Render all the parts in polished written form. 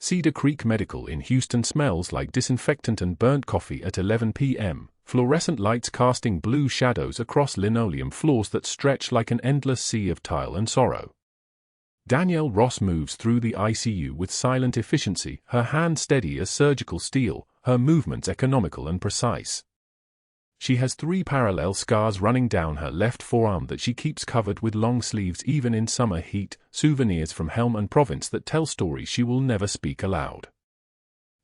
Cedar Creek Medical in Houston smells like disinfectant and burnt coffee at 11 p.m., fluorescent lights casting blue shadows across linoleum floors that stretch like an endless sea of tile and sorrow. Danielle Ross moves through the ICU with silent efficiency, her hand steady as surgical steel, her movements economical and precise. She has 3 parallel scars running down her left forearm that she keeps covered with long sleeves even in summer heat, souvenirs from Helm and Province that tell stories she will never speak aloud.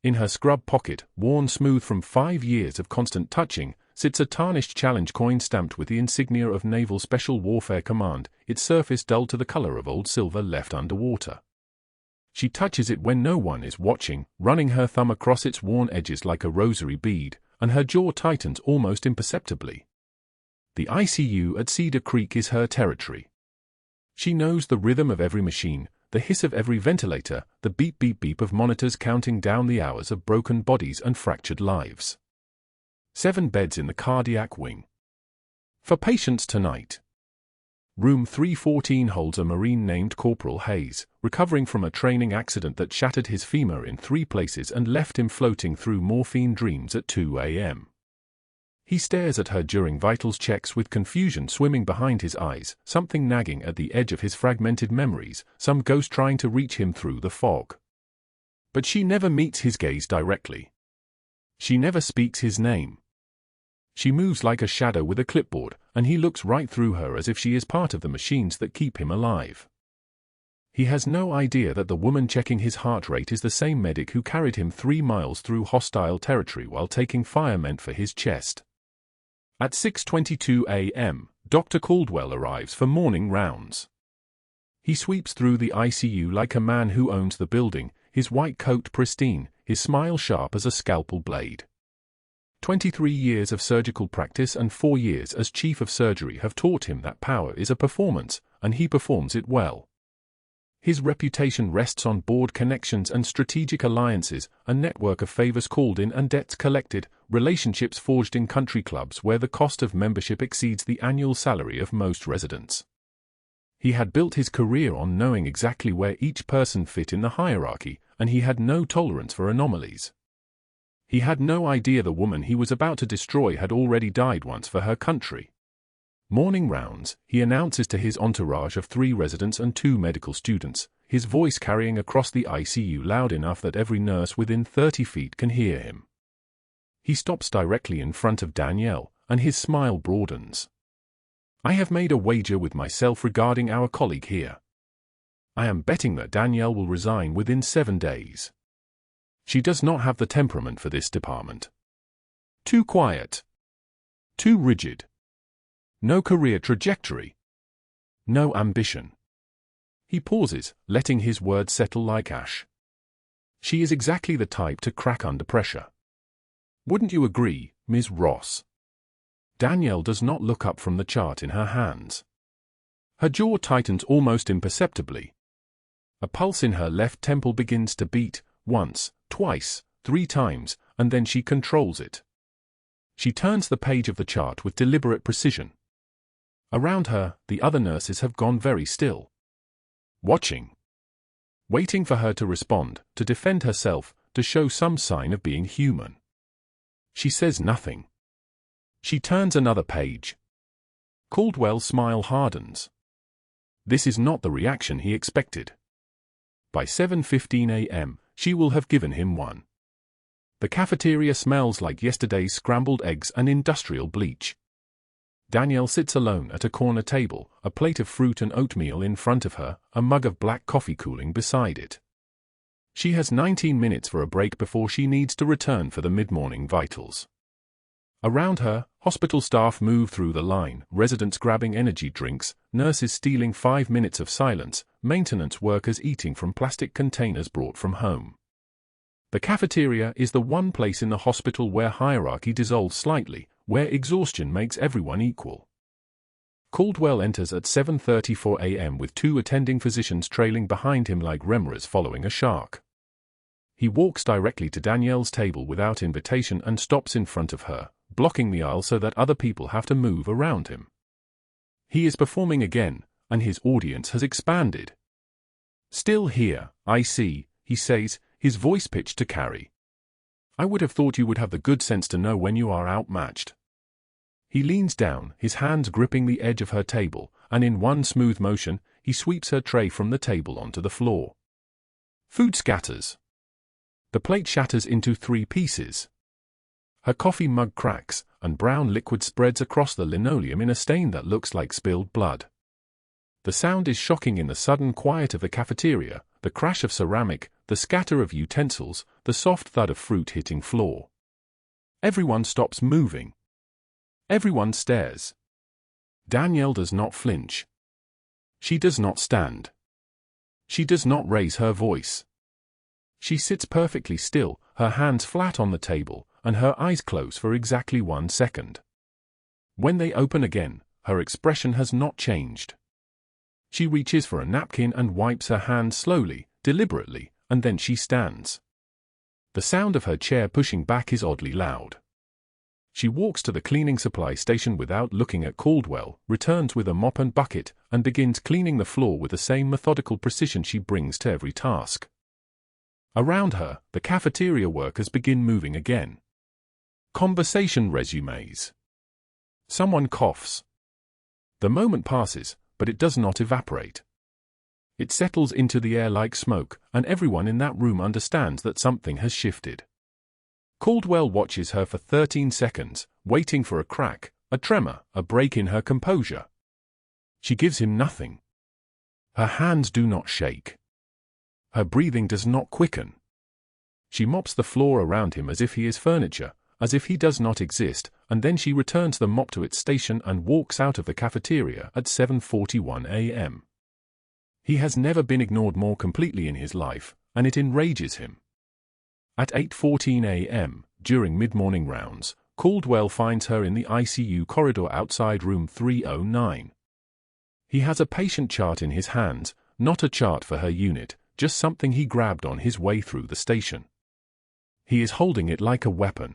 In her scrub pocket, worn smooth from 5 years of constant touching, sits a tarnished challenge coin stamped with the insignia of Naval Special Warfare Command, its surface dull to the color of old silver left underwater. She touches it when no one is watching, running her thumb across its worn edges like a rosary bead, and her jaw tightens almost imperceptibly. The ICU at Cedar Creek is her territory. She knows the rhythm of every machine, the hiss of every ventilator, the beep-beep-beep of monitors counting down the hours of broken bodies and fractured lives. 7 beds in the cardiac wing. For patients tonight. Room 314 holds a Marine named Corporal Hayes, recovering from a training accident that shattered his femur in 3 places and left him floating through morphine dreams at 2 a.m. He stares at her during vitals checks with confusion swimming behind his eyes, something nagging at the edge of his fragmented memories, some ghost trying to reach him through the fog. But she never meets his gaze directly. She never speaks his name. She moves like a shadow with a clipboard, and he looks right through her as if she is part of the machines that keep him alive. He has no idea that the woman checking his heart rate is the same medic who carried him 3 miles through hostile territory while taking fire meant for his chest. At 6:22 a.m., Dr. Caldwell arrives for morning rounds. He sweeps through the ICU like a man who owns the building, his white coat pristine, his smile sharp as a scalpel blade. 23 years of surgical practice and 4 years as chief of surgery have taught him that power is a performance, and he performs it well. His reputation rests on board connections and strategic alliances, a network of favors called in and debts collected, relationships forged in country clubs where the cost of membership exceeds the annual salary of most residents. He had built his career on knowing exactly where each person fit in the hierarchy, and he had no tolerance for anomalies. He had no idea the woman he was about to destroy had already died once for her country. Morning rounds, he announces to his entourage of 3 residents and 2 medical students, his voice carrying across the ICU loud enough that every nurse within 30 feet can hear him. He stops directly in front of Danielle, and his smile broadens. I have made a wager with myself regarding our colleague here. I am betting that Danielle will resign within 7 days. She does not have the temperament for this department. Too quiet. Too rigid. No career trajectory. No ambition. He pauses, letting his words settle like ash. She is exactly the type to crack under pressure. Wouldn't you agree, Ms. Ross? Danielle does not look up from the chart in her hands. Her jaw tightens almost imperceptibly. A pulse in her left temple begins to beat, once, twice, 3 times, and then she controls it. She turns the page of the chart with deliberate precision. Around her, the other nurses have gone very still. Watching. Waiting for her to respond, to defend herself, to show some sign of being human. She says nothing. She turns another page. Caldwell's smile hardens. This is not the reaction he expected. By 7:15 a.m., she will have given him one. The cafeteria smells like yesterday's scrambled eggs and industrial bleach. Danielle sits alone at a corner table, a plate of fruit and oatmeal in front of her, a mug of black coffee cooling beside it. She has 19 minutes for a break before she needs to return for the mid-morning vitals. Around her, hospital staff move through the line, residents grabbing energy drinks, nurses stealing 5 minutes of silence, maintenance workers eating from plastic containers brought from home. The cafeteria is the one place in the hospital where hierarchy dissolves slightly, where exhaustion makes everyone equal. Caldwell enters at 7:34 a.m. with 2 attending physicians trailing behind him like remoras following a shark. He walks directly to Danielle's table without invitation and stops in front of her, blocking the aisle so that other people have to move around him. He is performing again, and his audience has expanded. Still here, I see, he says, his voice pitched to Carrie. "I would have thought you would have the good sense to know when you are outmatched." He leans down, his hands gripping the edge of her table, and in one smooth motion, he sweeps her tray from the table onto the floor. Food scatters. The plate shatters into 3 pieces. Her coffee mug cracks, and brown liquid spreads across the linoleum in a stain that looks like spilled blood. The sound is shocking in the sudden quiet of the cafeteria, the crash of ceramic, the scatter of utensils, the soft thud of fruit hitting floor. Everyone stops moving. Everyone stares. Danielle does not flinch. She does not stand. She does not raise her voice. She sits perfectly still, her hands flat on the table, and her eyes close for exactly 1 second. When they open again, her expression has not changed. She reaches for a napkin and wipes her hands slowly, deliberately, and then she stands. The sound of her chair pushing back is oddly loud. She walks to the cleaning supply station without looking at Caldwell, returns with a mop and bucket, and begins cleaning the floor with the same methodical precision she brings to every task. Around her, the cafeteria workers begin moving again. Conversation resumes. Someone coughs. The moment passes, but it does not evaporate. It settles into the air like smoke, and everyone in that room understands that something has shifted. Caldwell watches her for 13 seconds, waiting for a crack, a tremor, a break in her composure. She gives him nothing. Her hands do not shake. Her breathing does not quicken. She mops the floor around him as if he is furniture, as if he does not exist, and then she returns the mop to its station and walks out of the cafeteria at 7:41 a.m. He has never been ignored more completely in his life, and it enrages him. At 8:14 a.m., during mid-morning rounds, Caldwell finds her in the ICU corridor outside room 309. He has a patient chart in his hands, not a chart for her unit, just something he grabbed on his way through the station. He is holding it like a weapon.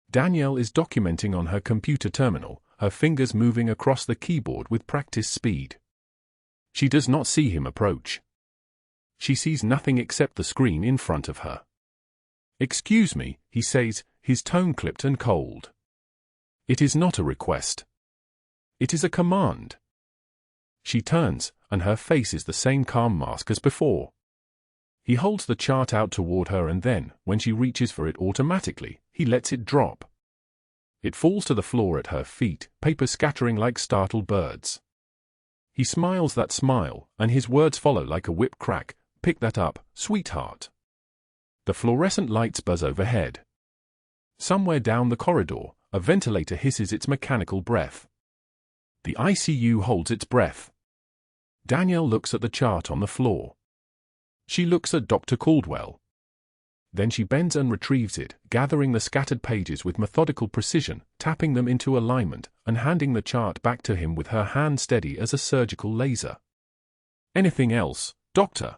Danielle is documenting on her computer terminal, her fingers moving across the keyboard with practiced speed. She does not see him approach. She sees nothing except the screen in front of her. "Excuse me," he says, his tone clipped and cold. It is not a request. It is a command. She turns, and her face is the same calm mask as before. He holds the chart out toward her and then, when she reaches for it automatically, he lets it drop. It falls to the floor at her feet, paper scattering like startled birds. He smiles that smile, and his words follow like a whip crack, "Pick that up, sweetheart." The fluorescent lights buzz overhead. Somewhere down the corridor, a ventilator hisses its mechanical breath. The ICU holds its breath. Danielle looks at the chart on the floor. She looks at Dr. Caldwell. Then she bends and retrieves it, gathering the scattered pages with methodical precision, tapping them into alignment, and handing the chart back to him with her hand steady as a surgical laser. "Anything else, Doctor?"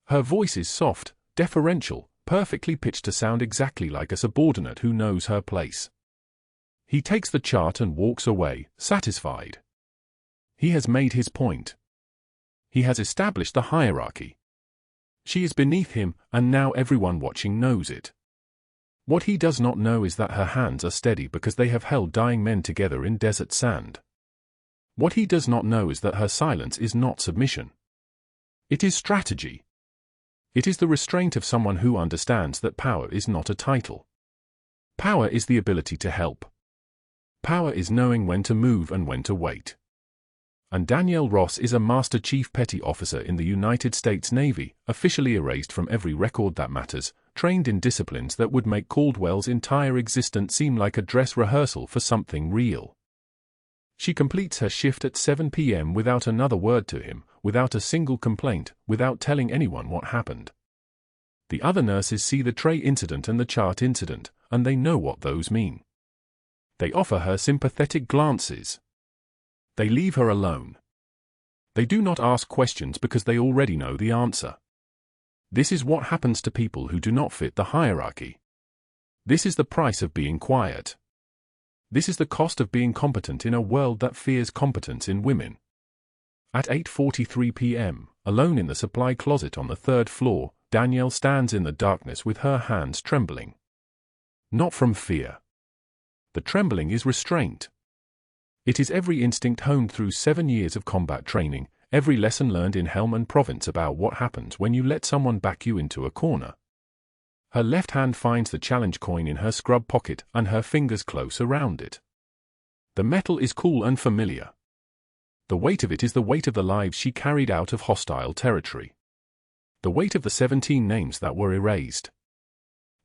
Her voice is soft, deferential, perfectly pitched to sound exactly like a subordinate who knows her place. He takes the chart and walks away, satisfied. He has made his point. He has established the hierarchy. She is beneath him, and now everyone watching knows it. What he does not know is that her hands are steady because they have held dying men together in desert sand. What he does not know is that her silence is not submission. It is strategy. It is the restraint of someone who understands that power is not a title. Power is the ability to help. Power is knowing when to move and when to wait. And Danielle Ross is a Master Chief Petty Officer in the United States Navy, officially erased from every record that matters, trained in disciplines that would make Caldwell's entire existence seem like a dress rehearsal for something real. She completes her shift at 7 p.m. without another word to him, without a single complaint, without telling anyone what happened. The other nurses see the tray incident and the chart incident, and they know what those mean. They offer her sympathetic glances. They leave her alone. They do not ask questions because they already know the answer. This is what happens to people who do not fit the hierarchy. This is the price of being quiet. This is the cost of being competent in a world that fears competence in women. At 8:43 p.m., alone in the supply closet on the third floor, Danielle stands in the darkness with her hands trembling. Not from fear. The trembling is restraint. It is every instinct honed through 7 years of combat training, every lesson learned in Helmand Province about what happens when you let someone back you into a corner. Her left hand finds the challenge coin in her scrub pocket and her fingers close around it. The metal is cool and familiar. The weight of it is the weight of the lives she carried out of hostile territory. The weight of the 17 names that were erased.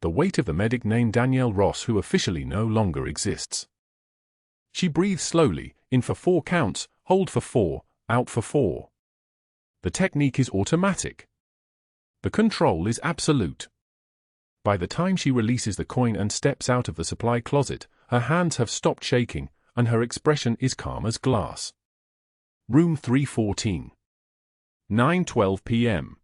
The weight of the medic named Danielle Ross, who officially no longer exists. She breathes slowly, in for 4 counts, hold for 4, out for 4. The technique is automatic. The control is absolute. By the time she releases the coin and steps out of the supply closet, her hands have stopped shaking, and her expression is calm as glass. Room 314. 9:12 p.m.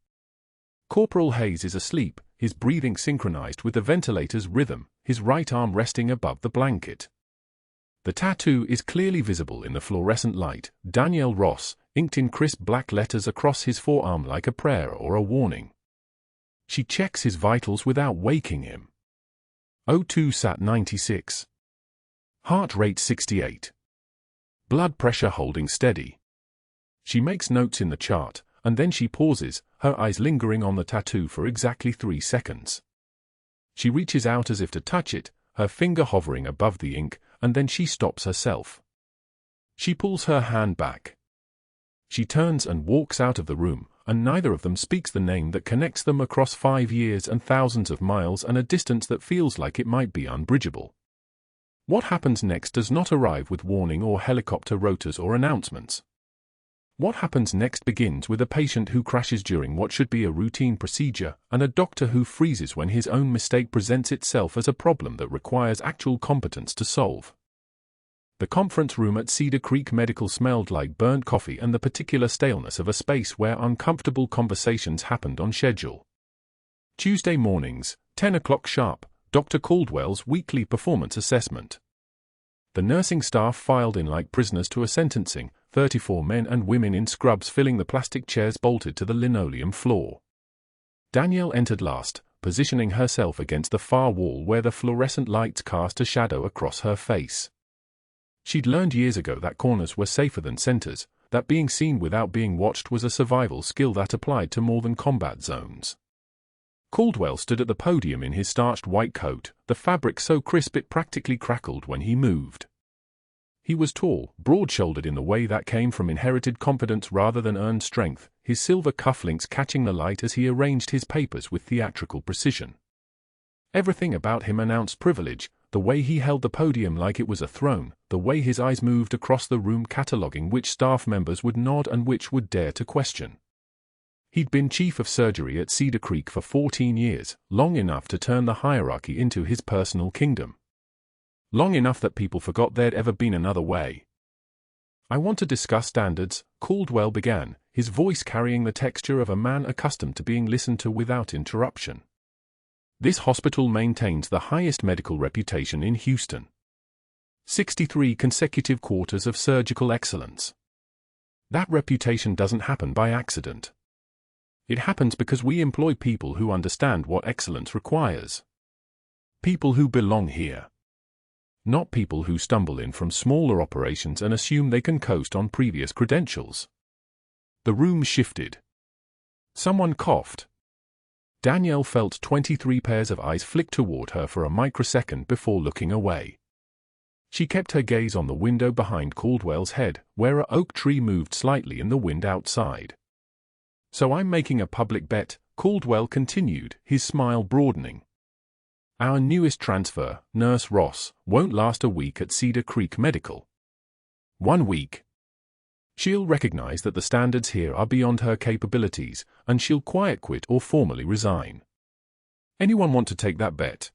Corporal Hayes is asleep, his breathing synchronized with the ventilator's rhythm, his right arm resting above the blanket. The tattoo is clearly visible in the fluorescent light, Danielle Ross, inked in crisp black letters across his forearm like a prayer or a warning. She checks his vitals without waking him. O2 sat 96. Heart rate 68. Blood pressure holding steady. She makes notes in the chart, and then she pauses, her eyes lingering on the tattoo for exactly 3 seconds. She reaches out as if to touch it, her finger hovering above the ink, and then she stops herself. She pulls her hand back. She turns and walks out of the room, and neither of them speaks the name that connects them across 5 years and thousands of miles and a distance that feels like it might be unbridgeable. What happens next does not arrive with warning or helicopter rotors or announcements. What happens next begins with a patient who crashes during what should be a routine procedure, and a doctor who freezes when his own mistake presents itself as a problem that requires actual competence to solve. The conference room at Cedar Creek Medical smelled like burnt coffee and the particular staleness of a space where uncomfortable conversations happened on schedule. Tuesday mornings, 10 o'clock sharp, Dr. Caldwell's weekly performance assessment. The nursing staff filed in like prisoners to a sentencing, 34 men and women in scrubs filling the plastic chairs bolted to the linoleum floor. Danielle entered last, positioning herself against the far wall where the fluorescent lights cast a shadow across her face. She'd learned years ago that corners were safer than centers, that being seen without being watched was a survival skill that applied to more than combat zones. Caldwell stood at the podium in his starched white coat, the fabric so crisp it practically crackled when he moved. He was tall, broad-shouldered in the way that came from inherited confidence rather than earned strength, his silver cufflinks catching the light as he arranged his papers with theatrical precision. Everything about him announced privilege, the way he held the podium like it was a throne, the way his eyes moved across the room cataloging which staff members would nod and which would dare to question. He'd been chief of surgery at Cedar Creek for 14 years, long enough to turn the hierarchy into his personal kingdom. Long enough that people forgot there'd ever been another way. I want to discuss standards, Caldwell began, his voice carrying the texture of a man accustomed to being listened to without interruption. This hospital maintains the highest medical reputation in Houston. 63 consecutive quarters of surgical excellence. That reputation doesn't happen by accident. It happens because we employ people who understand what excellence requires. People who belong here. Not people who stumble in from smaller operations and assume they can coast on previous credentials. The room shifted. Someone coughed. Danielle felt 23 pairs of eyes flick toward her for a microsecond before looking away. She kept her gaze on the window behind Caldwell's head, where an oak tree moved slightly in the wind outside. So I'm making a public bet, Caldwell continued, his smile broadening. Our newest transfer, Nurse Ross, won't last a week at Cedar Creek Medical. 1 week. She'll recognize that the standards here are beyond her capabilities, and she'll quiet quit or formally resign. Anyone want to take that bet?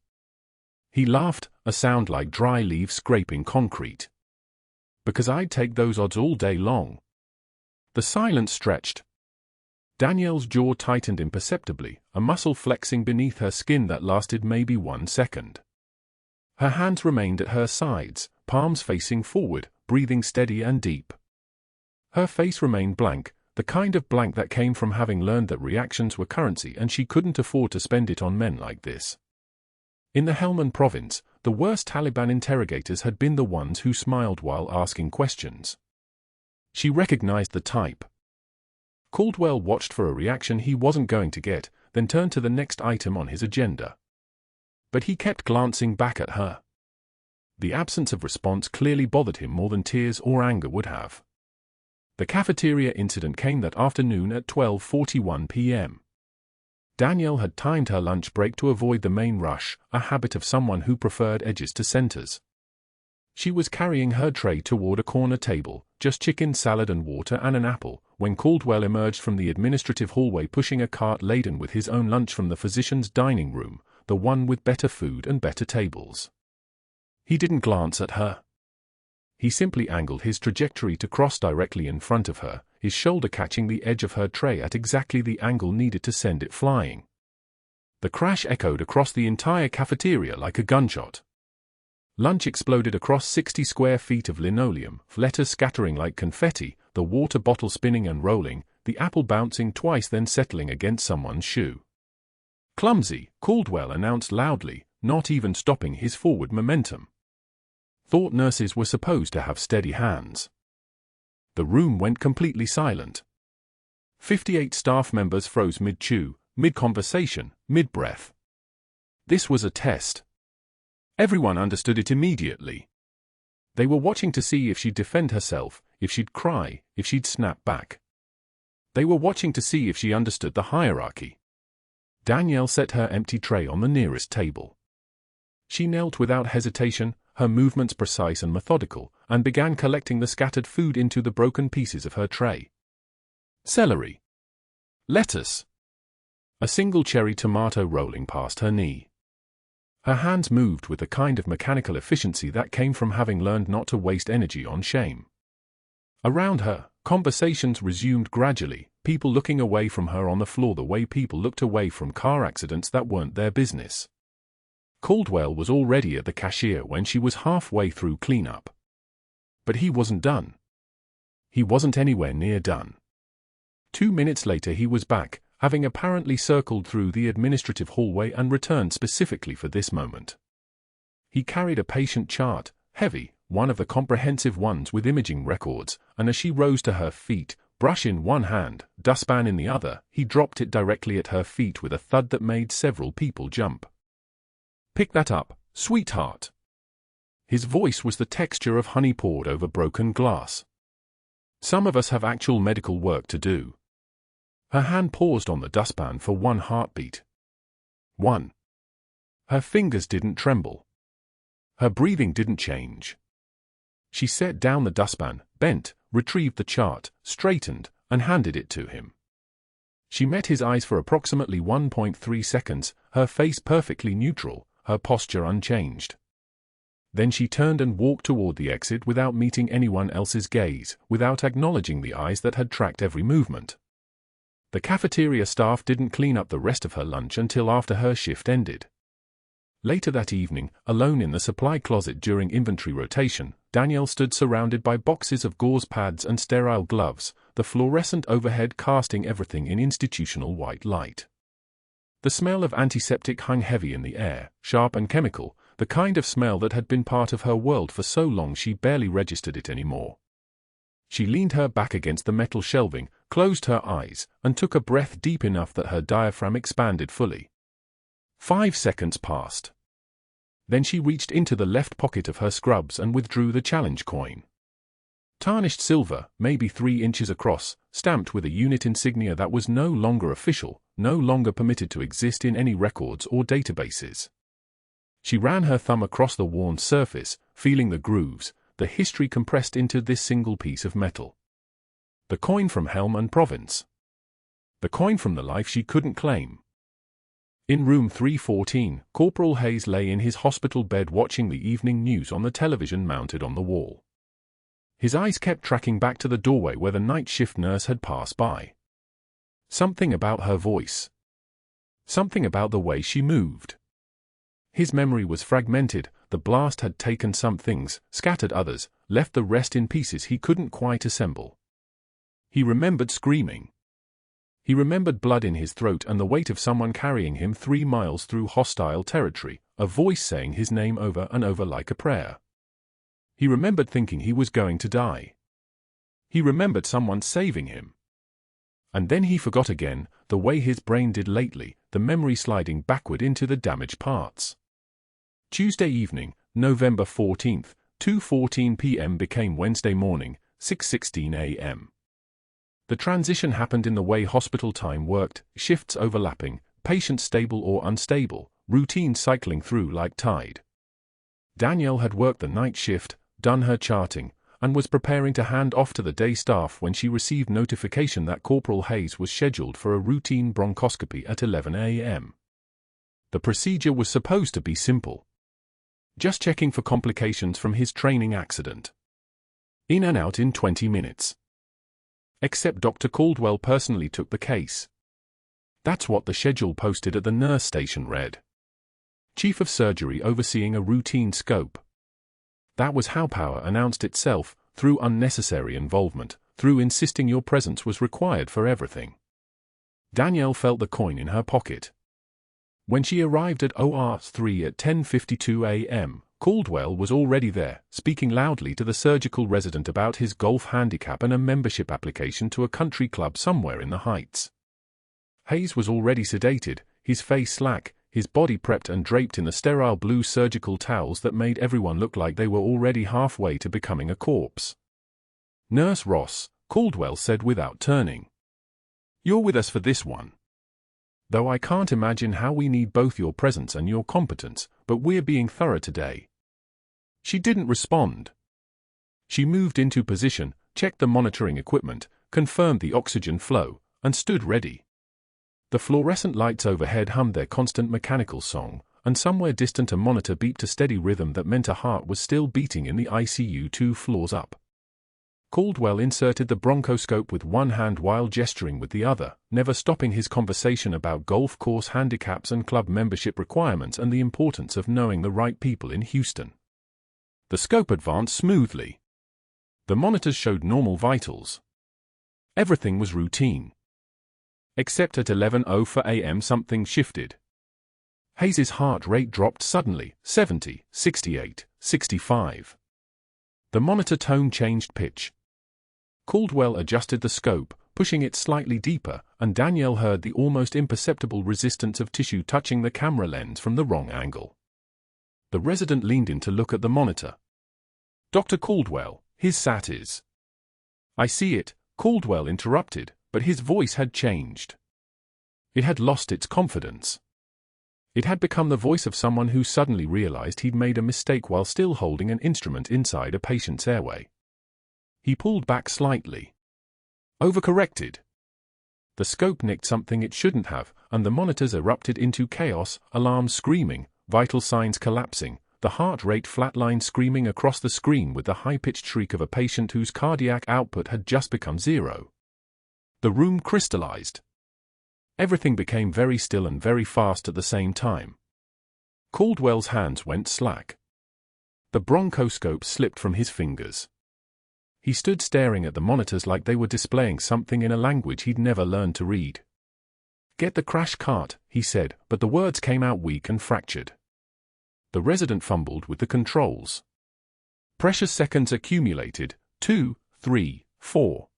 He laughed, a sound like dry leaves scraping concrete. Because I'd take those odds all day long. The silence stretched. Danielle's jaw tightened imperceptibly, a muscle flexing beneath her skin that lasted maybe 1 second. Her hands remained at her sides, palms facing forward, breathing steady and deep. Her face remained blank, The kind of blank that came from having learned that reactions were currency and she couldn't afford to spend it on men like this. In the Helmand province, the worst Taliban interrogators had been the ones who smiled while asking questions. She recognized the type. Caldwell watched for a reaction he wasn't going to get, then turned to the next item on his agenda. But he kept glancing back at her. The absence of response clearly bothered him more than tears or anger would have. The cafeteria incident came that afternoon at 12:41 p.m. Danielle had timed her lunch break to avoid the main rush, a habit of someone who preferred edges to centers. She was carrying her tray toward a corner table, just chicken salad and water and an apple, when Caldwell emerged from the administrative hallway pushing a cart laden with his own lunch from the physician's dining room, the one with better food and better tables. He didn't glance at her. He simply angled his trajectory to cross directly in front of her, his shoulder catching the edge of her tray at exactly the angle needed to send it flying. The crash echoed across the entire cafeteria like a gunshot. Lunch exploded across 60 square feet of linoleum, letters scattering like confetti, the water bottle spinning and rolling, the apple bouncing twice then settling against someone's shoe. "Clumsy," Caldwell announced loudly, not even stopping his forward momentum. Thought nurses were supposed to have steady hands. The room went completely silent. 58 staff members froze mid-chew, mid-conversation, mid-breath. This was a test. Everyone understood it immediately. They were watching to see if she'd defend herself, if she'd cry, if she'd snap back. They were watching to see if she understood the hierarchy. Danielle set her empty tray on the nearest table. She knelt without hesitation, her movements precise and methodical, and began collecting the scattered food into the broken pieces of her tray. Celery. Lettuce. A single cherry tomato rolling past her knee. Her hands moved with the kind of mechanical efficiency that came from having learned not to waste energy on shame. Around her, conversations resumed gradually, people looking away from her on the floor the way people looked away from car accidents that weren't their business. Caldwell was already at the cashier when she was halfway through cleanup. But he wasn't done. He wasn't anywhere near done. 2 minutes later he was back, having apparently circled through the administrative hallway and returned specifically for this moment. He carried a patient chart, heavy, one of the comprehensive ones with imaging records, and as she rose to her feet, brush in one hand, dustpan in the other, he dropped it directly at her feet with a thud that made several people jump. "Pick that up, sweetheart." His voice was the texture of honey poured over broken glass. "Some of us have actual medical work to do." Her hand paused on the dustpan for one heartbeat. One. Her fingers didn't tremble. Her breathing didn't change. She set down the dustpan, bent, retrieved the chart, straightened, and handed it to him. She met his eyes for approximately 1.3 seconds, her face perfectly neutral, her posture unchanged. Then she turned and walked toward the exit without meeting anyone else's gaze, without acknowledging the eyes that had tracked every movement. The cafeteria staff didn't clean up the rest of her lunch until after her shift ended. Later that evening, alone in the supply closet during inventory rotation, Danielle stood surrounded by boxes of gauze pads and sterile gloves, the fluorescent overhead casting everything in institutional white light. The smell of antiseptic hung heavy in the air, sharp and chemical, the kind of smell that had been part of her world for so long she barely registered it anymore. She leaned her back against the metal shelving, closed her eyes, and took a breath deep enough that her diaphragm expanded fully. 5 seconds passed. Then she reached into the left pocket of her scrubs and withdrew the challenge coin. Tarnished silver, maybe 3 inches across, stamped with a unit insignia that was no longer official, no longer permitted to exist in any records or databases. She ran her thumb across the worn surface, feeling the grooves, the history compressed into this single piece of metal. The coin from Helmand province. The coin from the life she couldn't claim. In room 314, Corporal Hayes lay in his hospital bed watching the evening news on the television mounted on the wall. His eyes kept tracking back to the doorway where the night shift nurse had passed by. Something about her voice. Something about the way she moved. His memory was fragmented, the blast had taken some things, scattered others, left the rest in pieces he couldn't quite assemble. He remembered screaming. He remembered blood in his throat and the weight of someone carrying him 3 miles through hostile territory, a voice saying his name over and over like a prayer. He remembered thinking he was going to die. He remembered someone saving him. And then he forgot again, the way his brain did lately, the memory sliding backward into the damaged parts. Tuesday evening, November 14th, 2:14 p.m. became Wednesday morning, 6:16 a.m. The transition happened in the way hospital time worked, shifts overlapping, patients stable or unstable, routine cycling through like tide. Danielle had worked the night shift, done her charting, and was preparing to hand off to the day staff when she received notification that Corporal Hayes was scheduled for a routine bronchoscopy at 11 a.m. The procedure was supposed to be simple. Just checking for complications from his training accident. In and out in 20 minutes. Except Dr. Caldwell personally took the case. That's what the schedule posted at the nurse station read. Chief of Surgery overseeing a routine scope. That was how power announced itself, through unnecessary involvement, through insisting your presence was required for everything. Danielle felt the coin in her pocket. When she arrived at OR 3 at 10:52 a.m., Caldwell was already there, speaking loudly to the surgical resident about his golf handicap and a membership application to a country club somewhere in the Heights. Hayes was already sedated, his face slack, his body prepped and draped in the sterile blue surgical towels that made everyone look like they were already halfway to becoming a corpse. "Nurse Ross," Caldwell said without turning. "You're with us for this one. Though I can't imagine how we need both your presence and your competence, but we're being thorough today." She didn't respond. She moved into position, checked the monitoring equipment, confirmed the oxygen flow, and stood ready. The fluorescent lights overhead hummed their constant mechanical song, and somewhere distant a monitor beeped a steady rhythm that meant a heart was still beating in the ICU 2 floors up. Caldwell inserted the bronchoscope with one hand while gesturing with the other, never stopping his conversation about golf course handicaps and club membership requirements and the importance of knowing the right people in Houston. The scope advanced smoothly. The monitors showed normal vitals. Everything was routine. Except at 11:04 a.m. something shifted. Hayes's heart rate dropped suddenly, 70, 68, 65. The monitor tone changed pitch. Caldwell adjusted the scope, pushing it slightly deeper, and Danielle heard the almost imperceptible resistance of tissue touching the camera lens from the wrong angle. The resident leaned in to look at the monitor. "Dr. Caldwell, his SAT is..." "I see it," Caldwell interrupted, but his voice had changed. It had lost its confidence. It had become the voice of someone who suddenly realized he'd made a mistake while still holding an instrument inside a patient's airway. He pulled back slightly. Overcorrected. The scope nicked something it shouldn't have, and the monitors erupted into chaos, alarms screaming, vital signs collapsing, the heart rate flatlined screaming across the screen with the high-pitched shriek of a patient whose cardiac output had just become zero. The room crystallized. Everything became very still and very fast at the same time. Caldwell's hands went slack. The bronchoscope slipped from his fingers. He stood staring at the monitors like they were displaying something in a language he'd never learned to read. "Get the crash cart," he said, but the words came out weak and fractured. The resident fumbled with the controls. Precious seconds accumulated, 2, 3, 4.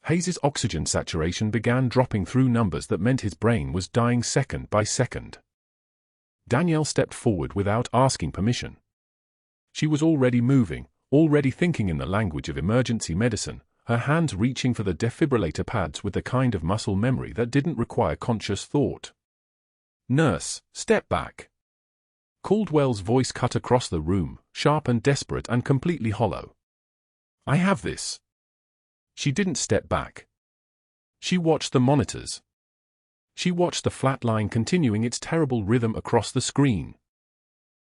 Hayes's oxygen saturation began dropping through numbers that meant his brain was dying second by second. Danielle stepped forward without asking permission. She was already moving, already thinking in the language of emergency medicine, her hands reaching for the defibrillator pads with the kind of muscle memory that didn't require conscious thought. "Nurse, step back." Caldwell's voice cut across the room, sharp and desperate and completely hollow. "I have this." She didn't step back. She watched the monitors. She watched the flat line continuing its terrible rhythm across the screen.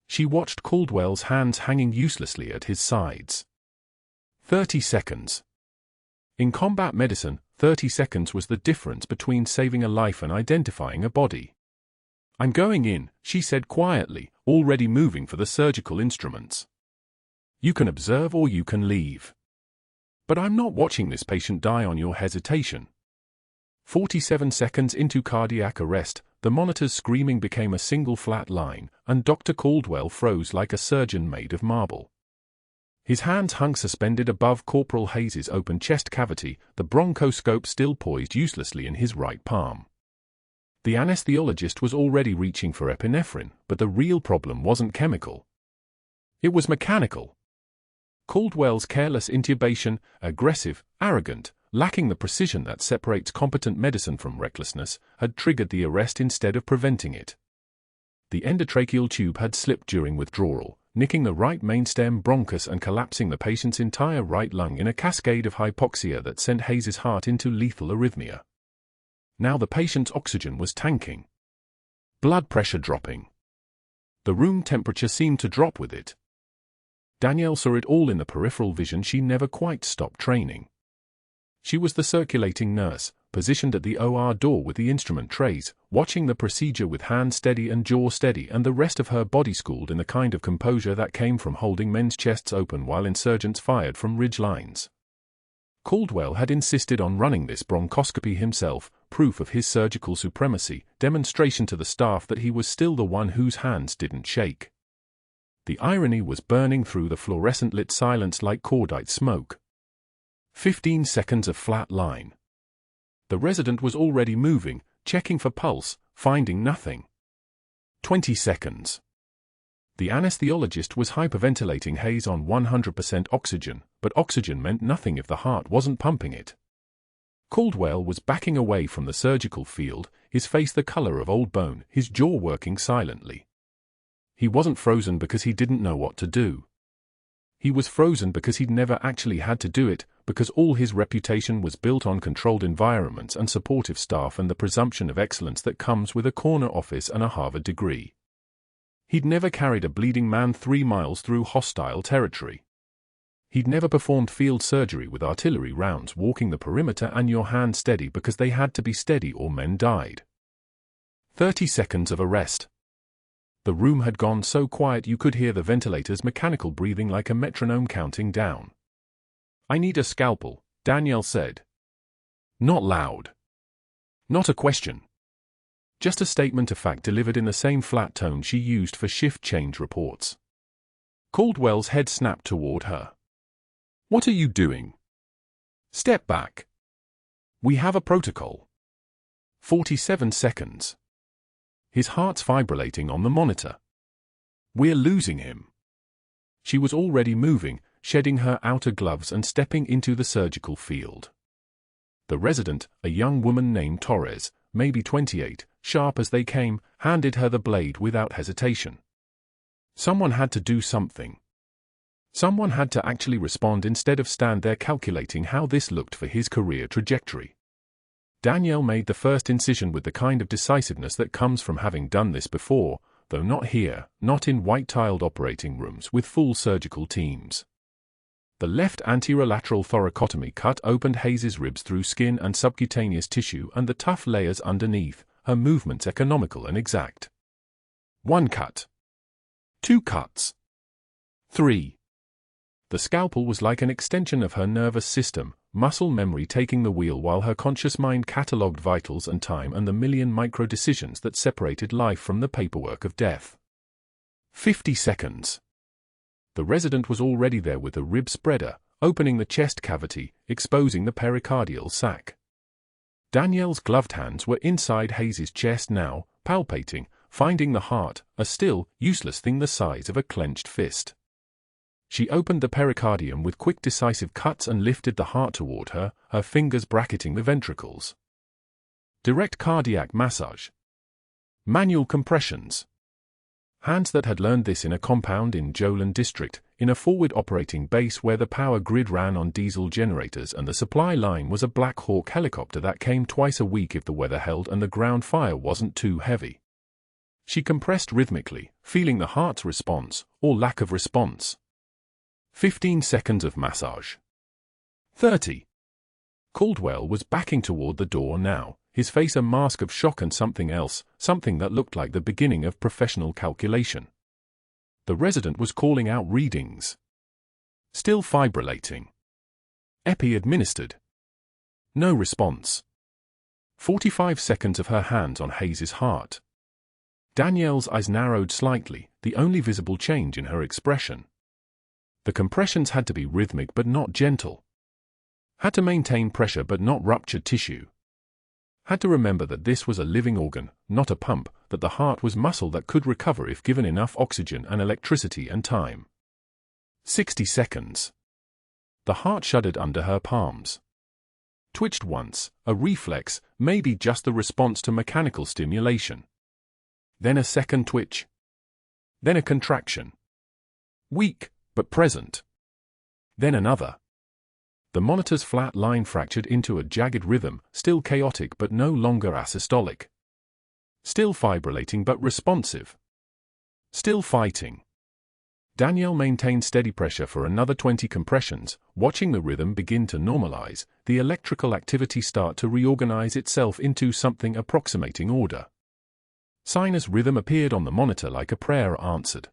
She watched Caldwell's hands hanging uselessly at his sides. 30 seconds. In combat medicine, 30 seconds was the difference between saving a life and identifying a body. "I'm going in," she said quietly, already moving for the surgical instruments. "You can observe or you can leave." But I'm not watching this patient die on your hesitation. 47 seconds into cardiac arrest, the monitor's screaming became a single flat line, and Dr. Caldwell froze like a surgeon made of marble. His hands hung suspended above Corporal Hayes's open chest cavity, the bronchoscope still poised uselessly in his right palm. The anesthesiologist was already reaching for epinephrine, but the real problem wasn't chemical. It was mechanical. Caldwell's careless intubation, aggressive, arrogant, lacking the precision that separates competent medicine from recklessness, had triggered the arrest instead of preventing it. The endotracheal tube had slipped during withdrawal, nicking the right mainstem bronchus and collapsing the patient's entire right lung in a cascade of hypoxia that sent Hayes's heart into lethal arrhythmia. Now the patient's oxygen was tanking. Blood pressure dropping. The room temperature seemed to drop with it. Danielle saw it all in the peripheral vision she never quite stopped training. She was the circulating nurse, positioned at the OR door with the instrument trays, watching the procedure with hand steady and jaw steady, and the rest of her body schooled in the kind of composure that came from holding men's chests open while insurgents fired from ridge lines. Caldwell had insisted on running this bronchoscopy himself, proof of his surgical supremacy, demonstration to the staff that he was still the one whose hands didn't shake. The irony was burning through the fluorescent-lit silence like cordite smoke. 15 seconds of flat line. The resident was already moving, checking for pulse, finding nothing. 20 seconds. The anesthesiologist was hyperventilating Hayes on 100% oxygen, but oxygen meant nothing if the heart wasn't pumping it. Caldwell was backing away from the surgical field, his face the color of old bone, his jaw working silently. He wasn't frozen because he didn't know what to do. He was frozen because he'd never actually had to do it, because all his reputation was built on controlled environments and supportive staff and the presumption of excellence that comes with a corner office and a Harvard degree. He'd never carried a bleeding man 3 miles through hostile territory. He'd never performed field surgery with artillery rounds walking the perimeter and your hand steady because they had to be steady or men died. 30 seconds of arrest. The room had gone so quiet you could hear the ventilator's mechanical breathing like a metronome counting down. "I need a scalpel," Danielle said. Not loud. Not a question. Just a statement of fact delivered in the same flat tone she used for shift change reports. Caldwell's head snapped toward her. "What are you doing? Step back. We have a protocol." 47 seconds. His heart's fibrillating on the monitor. "We're losing him." She was already moving, shedding her outer gloves and stepping into the surgical field. The resident, a young woman named Torres, maybe 28, sharp as they came, handed her the blade without hesitation. Someone had to do something. Someone had to actually respond instead of stand there calculating how this looked for his career trajectory. Danielle made the first incision with the kind of decisiveness that comes from having done this before, though not here, not in white-tiled operating rooms with full surgical teams. The left anterolateral thoracotomy cut opened Hayes's ribs through skin and subcutaneous tissue and the tough layers underneath, her movements economical and exact. 1 cut. 2 cuts. 3. The scalpel was like an extension of her nervous system, muscle memory taking the wheel while her conscious mind catalogued vitals and time and the million micro-decisions that separated life from the paperwork of death. 50 seconds. The resident was already there with the rib spreader, opening the chest cavity, exposing the pericardial sac. Danielle's gloved hands were inside Hayes's chest now, palpating, finding the heart, a still, useless thing the size of a clenched fist. She opened the pericardium with quick decisive cuts and lifted the heart toward her, her fingers bracketing the ventricles. Direct cardiac massage. Manual compressions. Hands that had learned this in a compound in Jolin District, in a forward operating base where the power grid ran on diesel generators and the supply line was a Black Hawk helicopter that came twice a week if the weather held and the ground fire wasn't too heavy. She compressed rhythmically, feeling the heart's response, or lack of response. 15 seconds of massage. 30. Caldwell was backing toward the door now, his face a mask of shock and something else, something that looked like the beginning of professional calculation. The resident was calling out readings. Still fibrillating. Epi administered. No response. 45 seconds of her hands on Hayes's heart. Danielle's eyes narrowed slightly, the only visible change in her expression. The compressions had to be rhythmic but not gentle. Had to maintain pressure but not rupture tissue. Had to remember that this was a living organ, not a pump, that the heart was muscle that could recover if given enough oxygen and electricity and time. 60 seconds. The heart shuddered under her palms. Twitched once, a reflex, maybe just the response to mechanical stimulation. Then a second twitch. Then a contraction. Weak, but present. Then another. The monitor's flat line fractured into a jagged rhythm, still chaotic but no longer asystolic. Still fibrillating but responsive. Still fighting. Danielle maintained steady pressure for another 20 compressions, watching the rhythm begin to normalize, the electrical activity start to reorganize itself into something approximating order. Sinus rhythm appeared on the monitor like a prayer answered.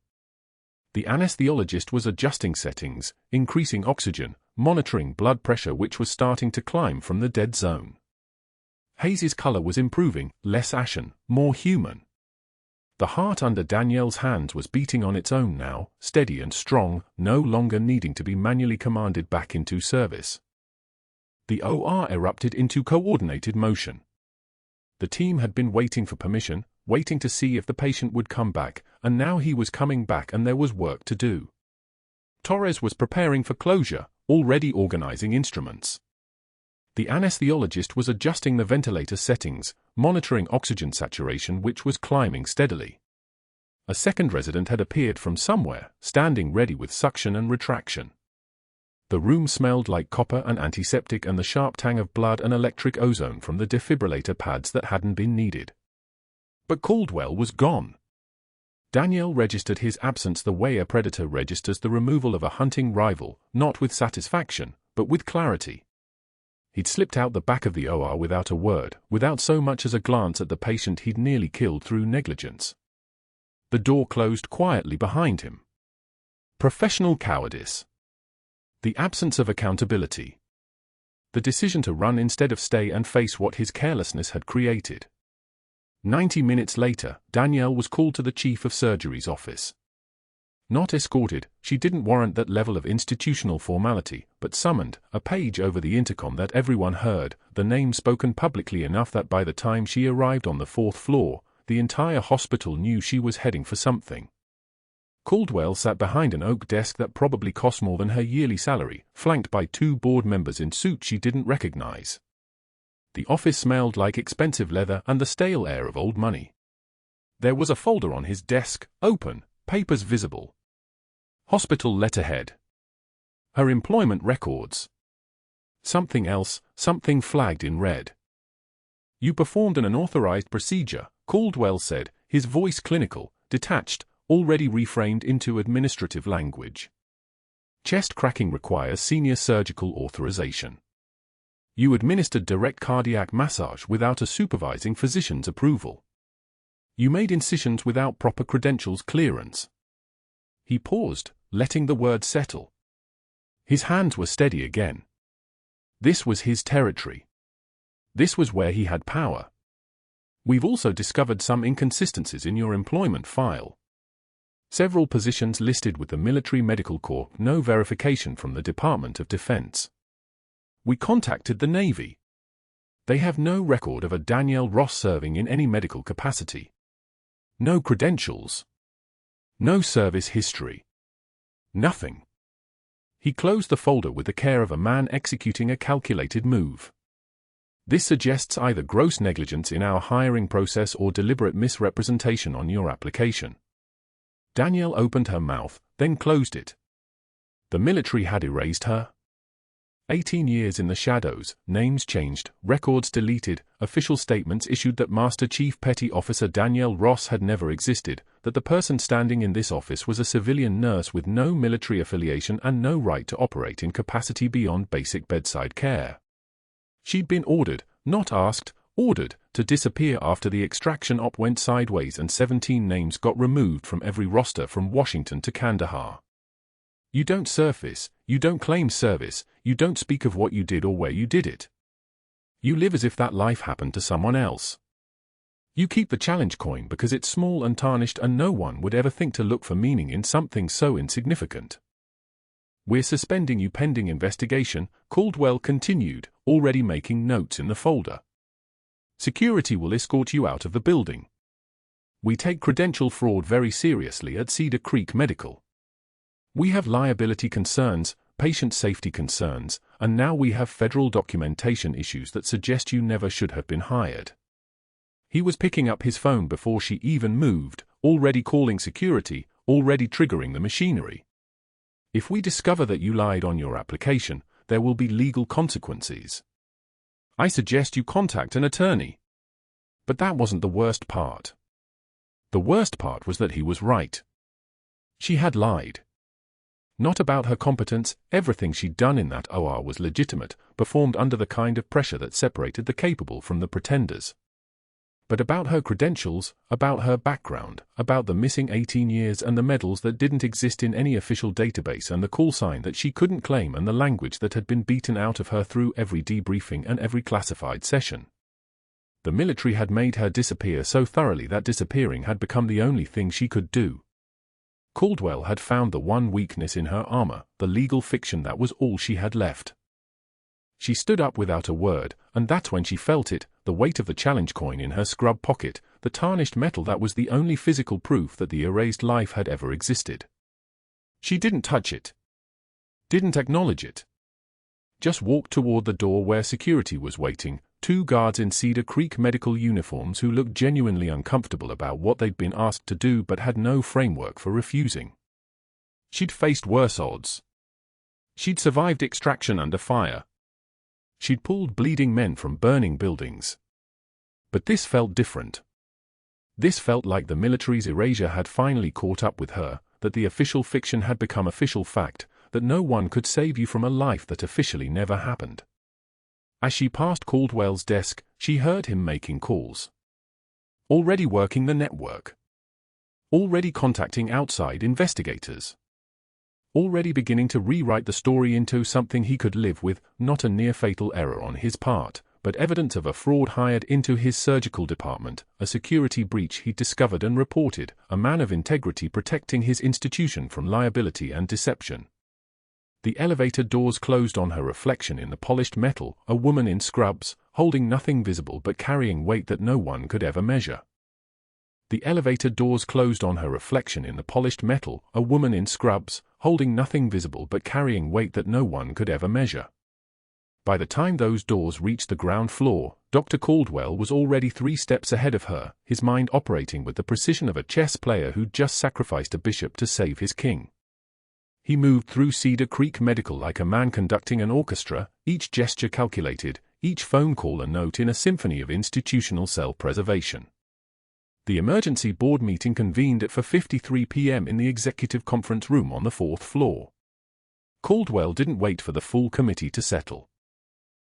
The anesthesiologist was adjusting settings, increasing oxygen, monitoring blood pressure which was starting to climb from the dead zone. Hayes's color was improving, less ashen, more human. The heart under Danielle's hands was beating on its own now, steady and strong, no longer needing to be manually commanded back into service. The OR erupted into coordinated motion. The team had been waiting for permission, waiting to see if the patient would come back, and now he was coming back and there was work to do. Torres was preparing for closure, already organizing instruments. The anesthesiologist was adjusting the ventilator settings, monitoring oxygen saturation which was climbing steadily. A second resident had appeared from somewhere, standing ready with suction and retraction. The room smelled like copper and antiseptic and the sharp tang of blood and electric ozone from the defibrillator pads that hadn't been needed. But Caldwell was gone. Danielle registered his absence the way a predator registers the removal of a hunting rival, not with satisfaction, but with clarity. He'd slipped out the back of the OR without a word, without so much as a glance at the patient he'd nearly killed through negligence. The door closed quietly behind him. Professional cowardice. The absence of accountability. The decision to run instead of stay and face what his carelessness had created. 90 minutes later, Danielle was called to the chief of surgery's office. Not escorted, she didn't warrant that level of institutional formality, but summoned, a page over the intercom that everyone heard, the name spoken publicly enough that by the time she arrived on the 4th floor, the entire hospital knew she was heading for something. Caldwell sat behind an oak desk that probably cost more than her yearly salary, flanked by 2 board members in suits she didn't recognize. The office smelled like expensive leather and the stale air of old money. There was a folder on his desk, open, papers visible. Hospital letterhead. Her employment records. Something else, something flagged in red. You performed an unauthorized procedure, Caldwell said, his voice clinical, detached, already reframed into administrative language. Chest cracking requires senior surgical authorization. You administered direct cardiac massage without a supervising physician's approval. You made incisions without proper credentials clearance. He paused, letting the words settle. His hands were steady again. This was his territory. This was where he had power. We've also discovered some inconsistencies in your employment file. Several positions listed with the Military Medical Corps, no verification from the Department of Defense. We contacted the Navy. They have no record of a Danielle Ross serving in any medical capacity. No credentials. No service history. Nothing. He closed the folder with the care of a man executing a calculated move. This suggests either gross negligence in our hiring process or deliberate misrepresentation on your application. Danielle opened her mouth, then closed it. The military had erased her. 18 years in the shadows, names changed, records deleted, official statements issued that Master Chief Petty Officer Danielle Ross had never existed, that the person standing in this office was a civilian nurse with no military affiliation and no right to operate in capacity beyond basic bedside care. She'd been ordered, not asked, ordered, to disappear after the extraction op went sideways and 17 names got removed from every roster from Washington to Kandahar. You don't surface, you don't claim service, you don't speak of what you did or where you did it. You live as if that life happened to someone else. You keep the challenge coin because it's small and tarnished and no one would ever think to look for meaning in something so insignificant. We're suspending you pending investigation, Caldwell continued, already making notes in the folder. Security will escort you out of the building. We take credential fraud very seriously at Cedar Creek Medical. We have liability concerns, patient safety concerns, and now we have federal documentation issues that suggest you never should have been hired. He was picking up his phone before she even moved, already calling security, already triggering the machinery. If we discover that you lied on your application, there will be legal consequences. I suggest you contact an attorney. But that wasn't the worst part. The worst part was that he was right. She had lied. Not about her competence, everything she'd done in that OR was legitimate, performed under the kind of pressure that separated the capable from the pretenders. But about her credentials, about her background, about the missing 18 years and the medals that didn't exist in any official database and the call sign that she couldn't claim and the language that had been beaten out of her through every debriefing and every classified session. The military had made her disappear so thoroughly that disappearing had become the only thing she could do. Caldwell had found the one weakness in her armor, the legal fiction that was all she had left. She stood up without a word, and that's when she felt it, the weight of the challenge coin in her scrub pocket, the tarnished metal that was the only physical proof that the erased life had ever existed. She didn't touch it. Didn't acknowledge it. Just walked toward the door where security was waiting, two guards in Cedar Creek Medical uniforms who looked genuinely uncomfortable about what they'd been asked to do but had no framework for refusing. She'd faced worse odds. She'd survived extraction under fire. She'd pulled bleeding men from burning buildings. But this felt different. This felt like the military's erasure had finally caught up with her, that the official fiction had become official fact, that no one could save you from a life that officially never happened. As she passed Caldwell's desk, she heard him making calls. Already working the network. Already contacting outside investigators. Already beginning to rewrite the story into something he could live with, not a near-fatal error on his part, but evidence of a fraud hired into his surgical department, a security breach he'd discovered and reported, a man of integrity protecting his institution from liability and deception. The elevator doors closed on her reflection in the polished metal, a woman in scrubs, holding nothing visible but carrying weight that no one could ever measure. The elevator doors closed on her reflection in the polished metal, a woman in scrubs, holding nothing visible but carrying weight that no one could ever measure. By the time those doors reached the ground floor, Dr. Caldwell was already 3 steps ahead of her, his mind operating with the precision of a chess player who'd just sacrificed a bishop to save his king. He moved through Cedar Creek Medical like a man conducting an orchestra, each gesture calculated, each phone call a note in a symphony of institutional self-preservation. The emergency board meeting convened at 4:53 p.m. in the executive conference room on the 4th floor. Caldwell didn't wait for the full committee to settle.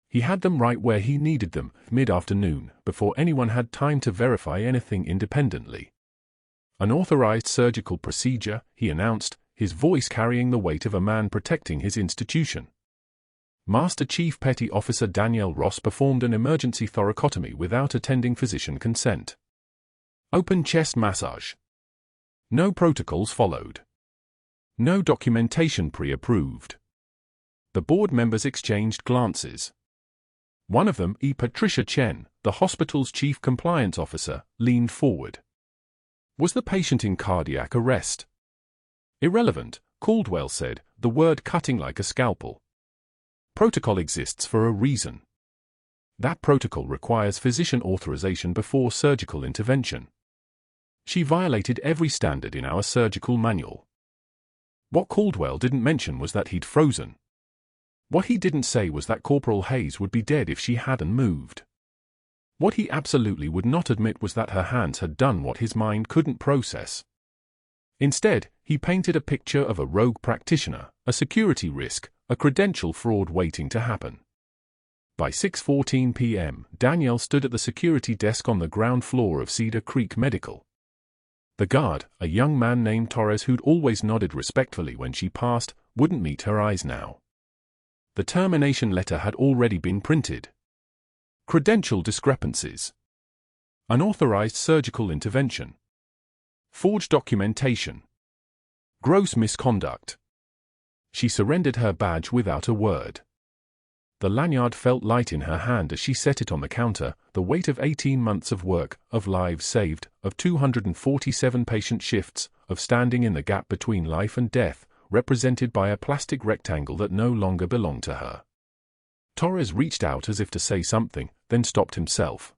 He had them right where he needed them, mid-afternoon, before anyone had time to verify anything independently. An authorized surgical procedure, he announced, his voice carrying the weight of a man protecting his institution. Master Chief Petty Officer Danielle Ross performed an emergency thoracotomy without attending physician consent. Open chest massage. No protocols followed. No documentation pre-approved. The board members exchanged glances. One of them, Patricia Chen, the hospital's chief compliance officer, leaned forward. Was the patient in cardiac arrest? Irrelevant, Caldwell said, the word cutting like a scalpel. Protocol exists for a reason. That protocol requires physician authorization before surgical intervention. She violated every standard in our surgical manual. What Caldwell didn't mention was that he'd frozen. What he didn't say was that Corporal Hayes would be dead if she hadn't moved. What he absolutely would not admit was that her hands had done what his mind couldn't process. Instead, he painted a picture of a rogue practitioner, a security risk, a credential fraud waiting to happen. By 6:14 p.m., Danielle stood at the security desk on the ground floor of Cedar Creek Medical. The guard, a young man named Torres who'd always nodded respectfully when she passed, wouldn't meet her eyes now. The termination letter had already been printed. Credential discrepancies. Unauthorized surgical intervention. Forged documentation. Gross misconduct. She surrendered her badge without a word. The lanyard felt light in her hand as she set it on the counter, the weight of 18 months of work, of lives saved, of 247 patient shifts, of standing in the gap between life and death, represented by a plastic rectangle that no longer belonged to her. Torres reached out as if to say something, then stopped himself.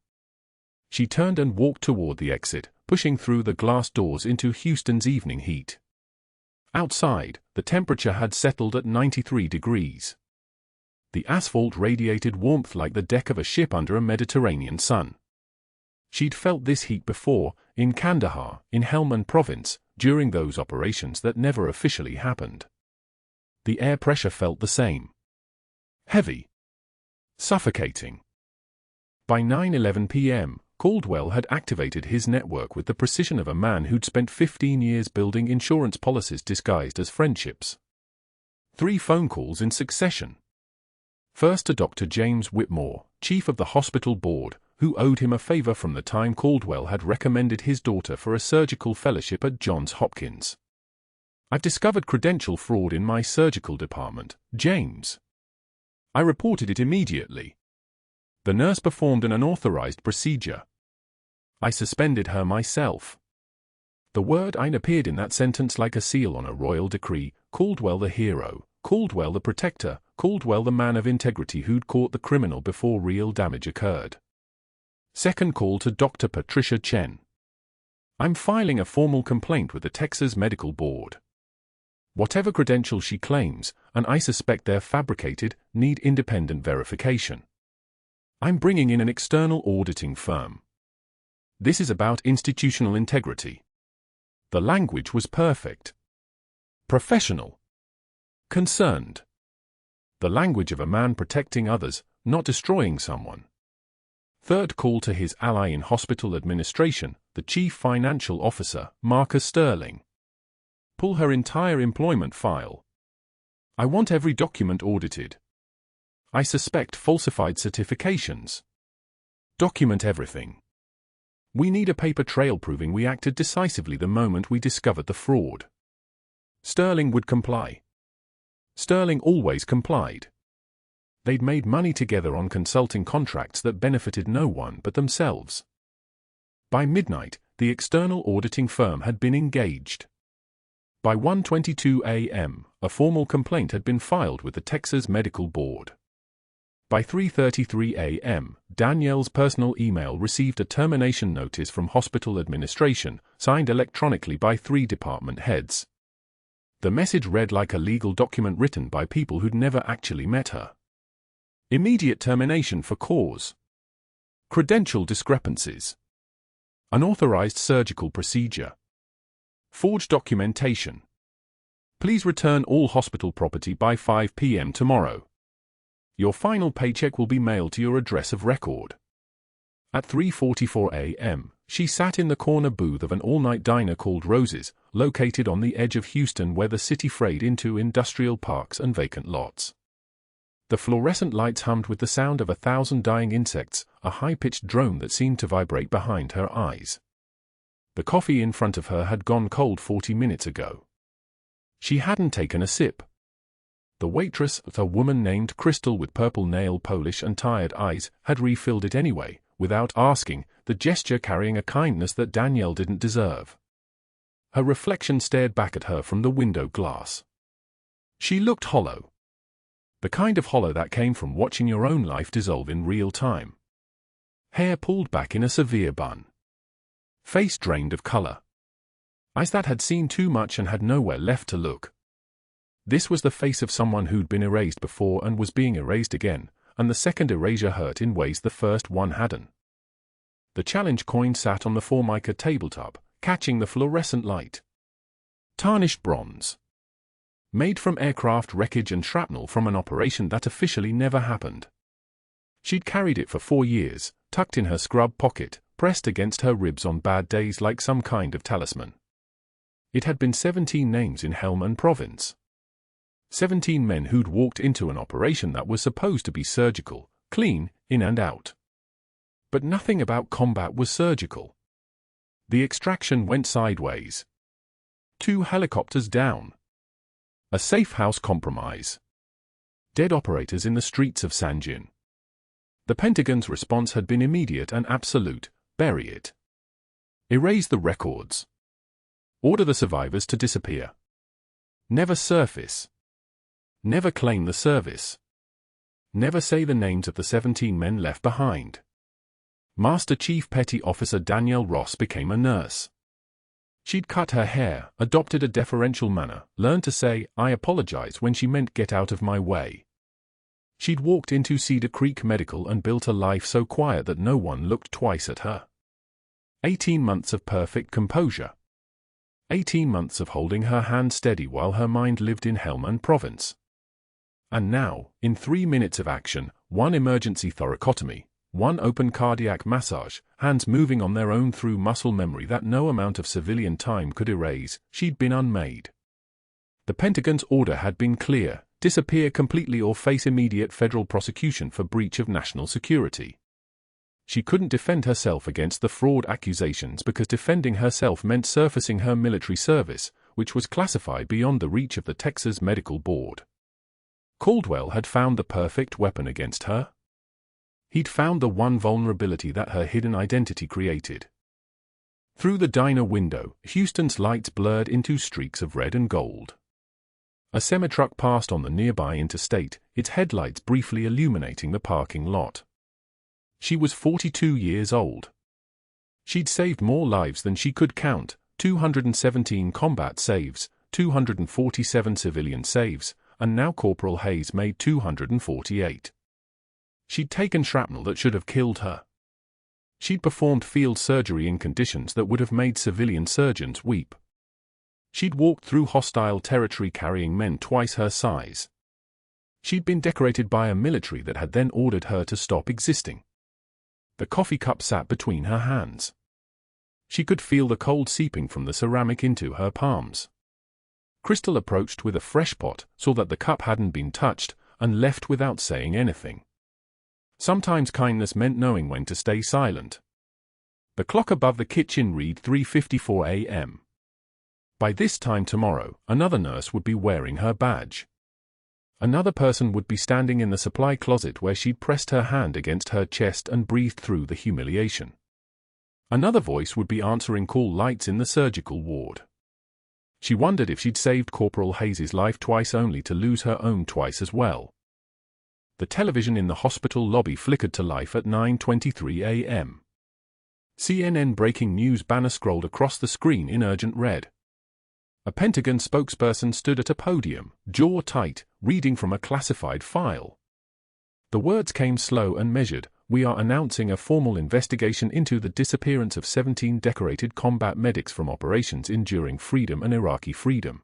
She turned and walked toward the exit, pushing through the glass doors into Houston's evening heat. Outside, the temperature had settled at 93 degrees. The asphalt radiated warmth like the deck of a ship under a Mediterranean sun. She'd felt this heat before, in Kandahar, in Helmand Province, during those operations that never officially happened. The air pressure felt the same. Heavy. Suffocating. By 9:11 p.m., Caldwell had activated his network with the precision of a man who'd spent 15 years building insurance policies disguised as friendships. 3 phone calls in succession. First to Dr. James Whitmore, chief of the hospital board, who owed him a favor from the time Caldwell had recommended his daughter for a surgical fellowship at Johns Hopkins. "I've discovered credential fraud in my surgical department, James." I reported it immediately. The nurse performed an unauthorized procedure. I suspended her myself. The word "I" appeared in that sentence like a seal on a royal decree. Caldwell the hero, Caldwell the protector, Caldwell the man of integrity who'd caught the criminal before real damage occurred. Second call to Dr. Patricia Chen. "I'm filing a formal complaint with the Texas Medical Board. Whatever credentials she claims, and I suspect they're fabricated, need independent verification. I'm bringing in an external auditing firm. This is about institutional integrity." The language was perfect. Professional. Concerned. The language of a man protecting others, not destroying someone. Third call to his ally in hospital administration, the chief financial officer, Marcus Sterling. "Pull her entire employment file. I want every document audited. I suspect falsified certifications. Document everything. We need a paper trail proving we acted decisively the moment we discovered the fraud." Sterling would comply. Sterling always complied. They'd made money together on consulting contracts that benefited no one but themselves. By midnight, the external auditing firm had been engaged. By 1:22 a.m., a formal complaint had been filed with the Texas Medical Board. By 3:33 a.m., Danielle's personal email received a termination notice from hospital administration, signed electronically by 3 department heads. The message read like a legal document written by people who'd never actually met her. Immediate termination for cause. Credential discrepancies. Unauthorized surgical procedure. Forged documentation. Please return all hospital property by 5 p.m. tomorrow. Your final paycheck will be mailed to your address of record. At 3:44 a.m., she sat in the corner booth of an all-night diner called Rose's, located on the edge of Houston where the city frayed into industrial parks and vacant lots. The fluorescent lights hummed with the sound of 1,000 dying insects, a high-pitched drone that seemed to vibrate behind her eyes. The coffee in front of her had gone cold 40 minutes ago. She hadn't taken a sip. The waitress, a woman named Crystal with purple nail polish and tired eyes, had refilled it anyway, without asking, the gesture carrying a kindness that Danielle didn't deserve. Her reflection stared back at her from the window glass. She looked hollow. The kind of hollow that came from watching your own life dissolve in real time. Hair pulled back in a severe bun. Face drained of color. Eyes that had seen too much and had nowhere left to look. This was the face of someone who'd been erased before and was being erased again, and the second erasure hurt in ways the first one hadn't. The challenge coin sat on the Formica tabletop, catching the fluorescent light. Tarnished bronze. Made from aircraft wreckage and shrapnel from an operation that officially never happened. She'd carried it for 4 years, tucked in her scrub pocket, pressed against her ribs on bad days like some kind of talisman. It had been 17 names in Helmand Province. 17 men who'd walked into an operation that was supposed to be surgical, clean, in and out. But nothing about combat was surgical. The extraction went sideways. 2 helicopters down. A safe house compromise. Dead operators in the streets of Sanjin. The Pentagon's response had been immediate and absolute: bury it. Erase the records. Order the survivors to disappear. Never surface. Never claim the service. Never say the names of the 17 men left behind. Master Chief Petty Officer Danielle Ross became a nurse. She'd cut her hair, adopted a deferential manner, learned to say, "I apologize," when she meant "get out of my way." She'd walked into Cedar Creek Medical and built a life so quiet that no one looked twice at her. 18 months of perfect composure. 18 months of holding her hand steady while her mind lived in Helmand Province. And now, in 3 minutes of action, 1 emergency thoracotomy, 1 open cardiac massage, hands moving on their own through muscle memory that no amount of civilian time could erase, she'd been unmade. The Pentagon's order had been clear: disappear completely or face immediate federal prosecution for breach of national security. She couldn't defend herself against the fraud accusations because defending herself meant surfacing her military service, which was classified beyond the reach of the Texas Medical Board. Caldwell had found the perfect weapon against her. He'd found the one vulnerability that her hidden identity created. Through the diner window, Houston's lights blurred into streaks of red and gold. A semi-truck passed on the nearby interstate, its headlights briefly illuminating the parking lot. She was 42 years old. She'd saved more lives than she could count: 217 combat saves, 247 civilian saves, and now Corporal Hayes made 248. She'd taken shrapnel that should have killed her. She'd performed field surgery in conditions that would have made civilian surgeons weep. She'd walked through hostile territory carrying men twice her size. She'd been decorated by a military that had then ordered her to stop existing. The coffee cup sat between her hands. She could feel the cold seeping from the ceramic into her palms. Crystal approached with a fresh pot, saw that the cup hadn't been touched, and left without saying anything. Sometimes kindness meant knowing when to stay silent. The clock above the kitchen read 3:54 a.m. By this time tomorrow, another nurse would be wearing her badge. Another person would be standing in the supply closet where she'd pressed her hand against her chest and breathed through the humiliation. Another voice would be answering call lights in the surgical ward. She wondered if she'd saved Corporal Hayes' life twice only to lose her own twice as well. The television in the hospital lobby flickered to life at 9:23 a.m. CNN breaking news banner scrolled across the screen in urgent red. A Pentagon spokesperson stood at a podium, jaw tight, reading from a classified file. The words came slow and measured: "We are announcing a formal investigation into the disappearance of 17 decorated combat medics from Operations Enduring Freedom and Iraqi Freedom.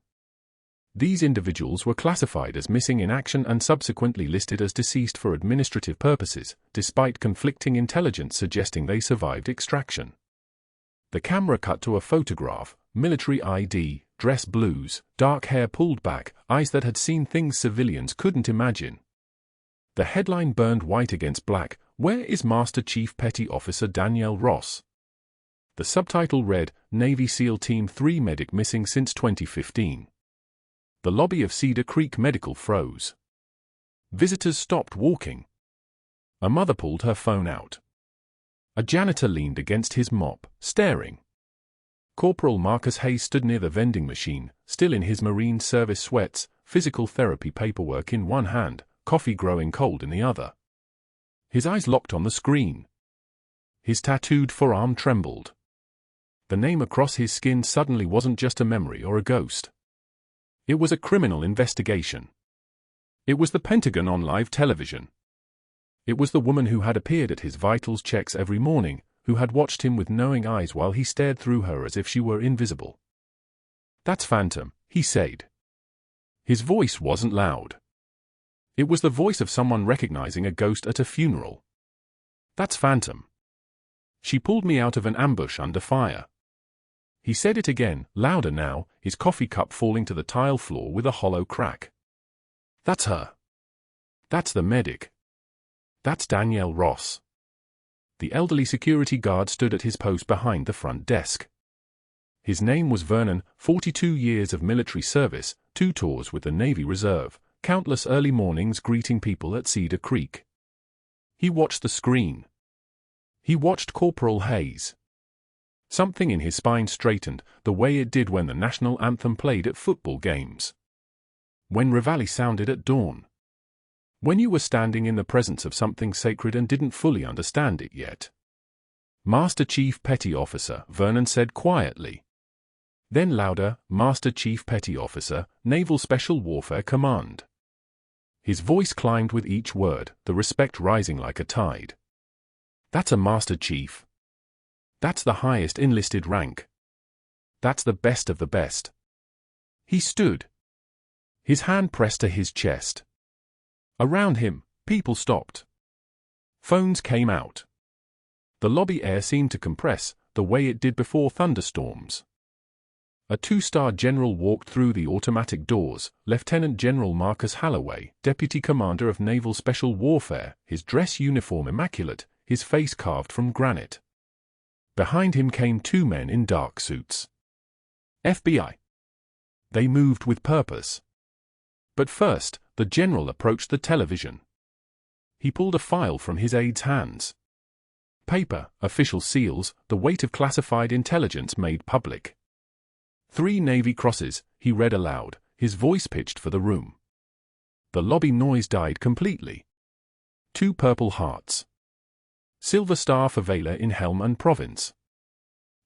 These individuals were classified as missing in action and subsequently listed as deceased for administrative purposes, despite conflicting intelligence suggesting they survived extraction." The camera cut to a photograph: military ID, dress blues, dark hair pulled back, eyes that had seen things civilians couldn't imagine. The headline burned white against black: "Where is Master Chief Petty Officer Danielle Ross?" The subtitle read, "Navy SEAL Team 3 Medic Missing Since 2015. The lobby of Cedar Creek Medical froze. Visitors stopped walking. A mother pulled her phone out. A janitor leaned against his mop, staring. Corporal Marcus Hayes stood near the vending machine, still in his Marine Service sweats, physical therapy paperwork in one hand, coffee growing cold in the other. His eyes locked on the screen. His tattooed forearm trembled. The name across his skin suddenly wasn't just a memory or a ghost. It was a criminal investigation. It was the Pentagon on live television. It was the woman who had appeared at his vitals checks every morning, who had watched him with knowing eyes while he stared through her as if she were invisible. "That's Phantom," he said. His voice wasn't loud. It was the voice of someone recognizing a ghost at a funeral. "That's Phantom. She pulled me out of an ambush under fire." He said it again, louder now, his coffee cup falling to the tile floor with a hollow crack. That's her. That's the medic. That's Danielle Ross. The elderly security guard stood at his post behind the front desk. His name was Vernon, 42 years of military service, 2 tours with the Navy Reserve, countless early mornings greeting people at Cedar Creek. He watched the screen. He watched Corporal Hayes. Something in his spine straightened, the way it did when the national anthem played at football games. When Reveille sounded at dawn. When you were standing in the presence of something sacred and didn't fully understand it yet. Master Chief Petty Officer, Vernon said quietly. Then louder, Master Chief Petty Officer, Naval Special Warfare Command. His voice climbed with each word, the respect rising like a tide. That's a Master Chief. That's the highest enlisted rank. That's the best of the best. He stood. His hand pressed to his chest. Around him, people stopped. Phones came out. The lobby air seemed to compress, the way it did before thunderstorms. A 2-star general walked through the automatic doors, Lieutenant General Marcus Halloway, Deputy Commander of Naval Special Warfare, his dress uniform immaculate, his face carved from granite. Behind him came 2 men in dark suits. FBI. They moved with purpose. But first, the general approached the television. He pulled a file from his aide's hands. Paper, official seals, the weight of classified intelligence made public. 3 Navy crosses, he read aloud, his voice pitched for the room. The lobby noise died completely. 2 purple hearts. Silver star for Valor in helm and province.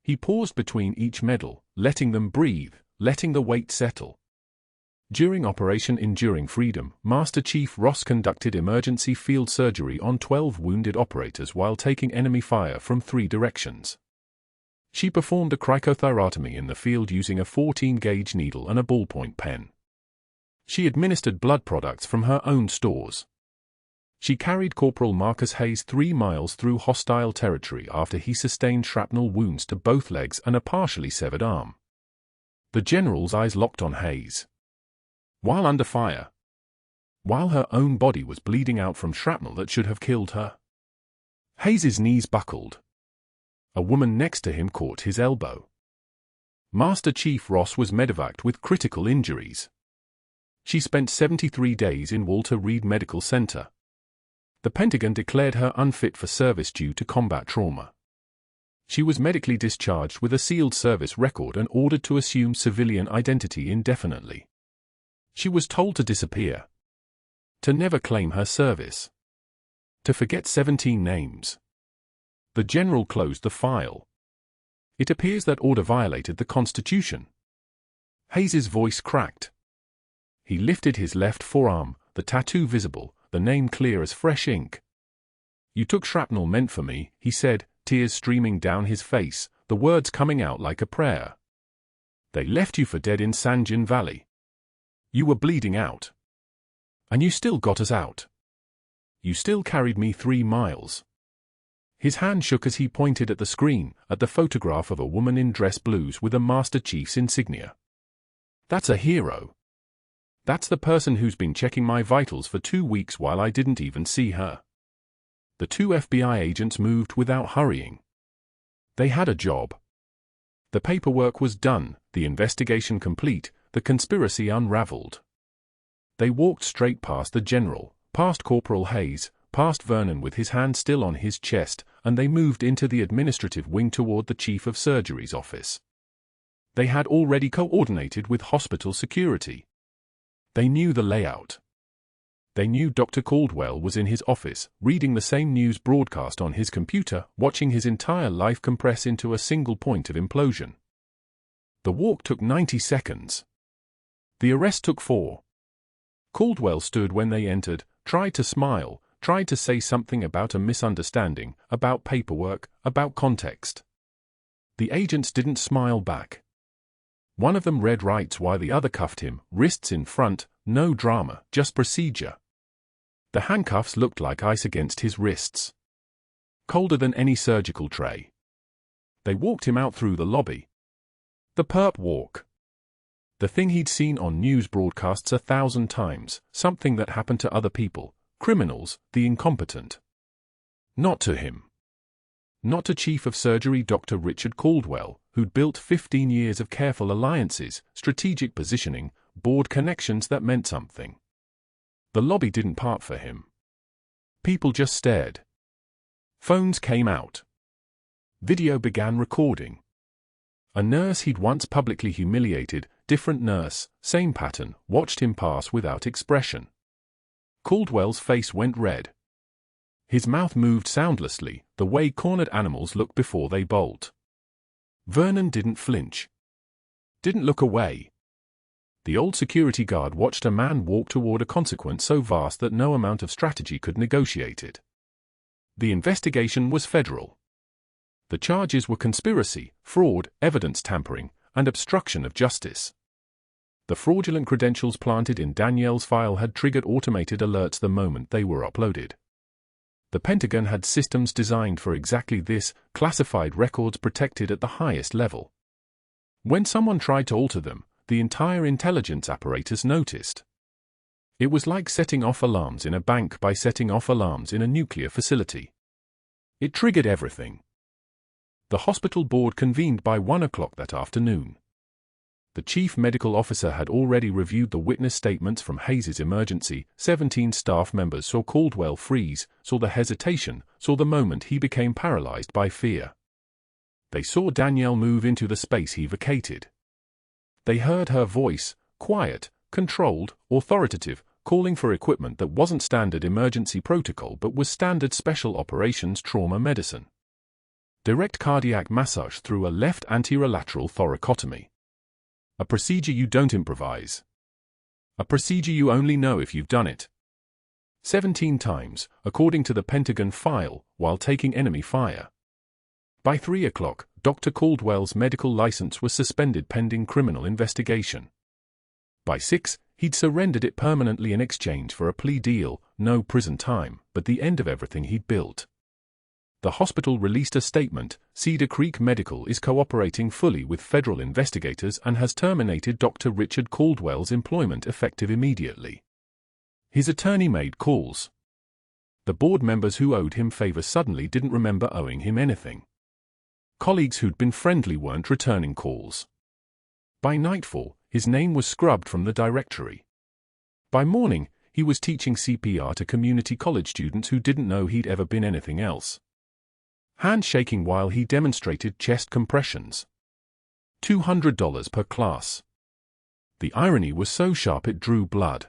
He paused between each medal, letting them breathe, letting the weight settle. During Operation Enduring Freedom, Master Chief Ross conducted emergency field surgery on 12 wounded operators while taking enemy fire from 3 directions. She performed a cricothyrotomy in the field using a 14-gauge needle and a ballpoint pen. She administered blood products from her own stores. She carried Corporal Marcus Hayes 3 miles through hostile territory after he sustained shrapnel wounds to both legs and a partially severed arm. The general's eyes locked on Hayes. While under fire. While her own body was bleeding out from shrapnel that should have killed her. Hayes's knees buckled. A woman next to him caught his elbow. Master Chief Ross was medevaced with critical injuries. She spent 73 days in Walter Reed Medical Center. The Pentagon declared her unfit for service due to combat trauma. She was medically discharged with a sealed service record and ordered to assume civilian identity indefinitely. She was told to disappear. To never claim her service. To forget 17 names. The general closed the file. It appears that order violated the Constitution. Hayes's voice cracked. He lifted his left forearm, the tattoo visible, the name clear as fresh ink. You took shrapnel meant for me, he said, tears streaming down his face, the words coming out like a prayer. They left you for dead in Sanjin Valley. You were bleeding out. And you still got us out. You still carried me 3 miles. His hand shook as he pointed at the screen, at the photograph of a woman in dress blues with a Master Chief's insignia. That's a hero. That's the person who's been checking my vitals for 2 weeks while I didn't even see her. The 2 FBI agents moved without hurrying. They had a job. The paperwork was done, the investigation complete, the conspiracy unraveled. They walked straight past the general, past Corporal Hayes, past Vernon with his hand still on his chest, and they moved into the administrative wing toward the Chief of Surgery's office. They had already coordinated with hospital security. They knew the layout. They knew Dr. Caldwell was in his office, reading the same news broadcast on his computer, watching his entire life compress into a single point of implosion. The walk took 90 seconds. The arrest took 4. Caldwell stood when they entered, tried to smile, tried to say something about a misunderstanding, about paperwork, about context. The agents didn't smile back. One of them read rights while the other cuffed him, wrists in front, no drama, just procedure. The handcuffs looked like ice against his wrists. Colder than any surgical tray. They walked him out through the lobby. The perp walk. The thing he'd seen on news broadcasts 1,000 times, something that happened to other people, criminals, the incompetent. Not to him. Not to Chief of Surgery Dr. Richard Caldwell, who'd built 15 years of careful alliances, strategic positioning, board connections that meant something. The lobby didn't part for him. People just stared. Phones came out. Video began recording. A nurse he'd once publicly humiliated, different nurse, same pattern, watched him pass without expression. Caldwell's face went red. His mouth moved soundlessly, the way cornered animals look before they bolt. Vernon didn't flinch. Didn't look away. The old security guard watched a man walk toward a consequence so vast that no amount of strategy could negotiate it. The investigation was federal. The charges were conspiracy, fraud, evidence tampering, and obstruction of justice. The fraudulent credentials planted in Danielle's file had triggered automated alerts the moment they were uploaded. The Pentagon had systems designed for exactly this, classified records protected at the highest level. When someone tried to alter them, the entire intelligence apparatus noticed. It was like setting off alarms in a bank by setting off alarms in a nuclear facility. It triggered everything. The hospital board convened by 1 o'clock that afternoon. The chief medical officer had already reviewed the witness statements from Hayes's emergency. 17 staff members saw Caldwell freeze, saw the hesitation, saw the moment he became paralyzed by fear. They saw Danielle move into the space he vacated. They heard her voice, quiet, controlled, authoritative, calling for equipment that wasn't standard emergency protocol but was standard special operations trauma medicine. Direct cardiac massage through a left anterolateral thoracotomy. A procedure you don't improvise. A procedure you only know if you've done it. 17 times, according to the Pentagon file, while taking enemy fire. By 3 o'clock, Dr. Caldwell's medical license was suspended pending criminal investigation. By 6, he'd surrendered it permanently in exchange for a plea deal, no prison time, but the end of everything he'd built. The hospital released a statement. Cedar Creek Medical is cooperating fully with federal investigators and has terminated Dr. Richard Caldwell's employment effective immediately. His attorney made calls. The board members who owed him favor suddenly didn't remember owing him anything. Colleagues who'd been friendly weren't returning calls. By nightfall, his name was scrubbed from the directory. By morning, he was teaching CPR to community college students who didn't know he'd ever been anything else. Handshaking while he demonstrated chest compressions. $200 per class. The irony was so sharp it drew blood.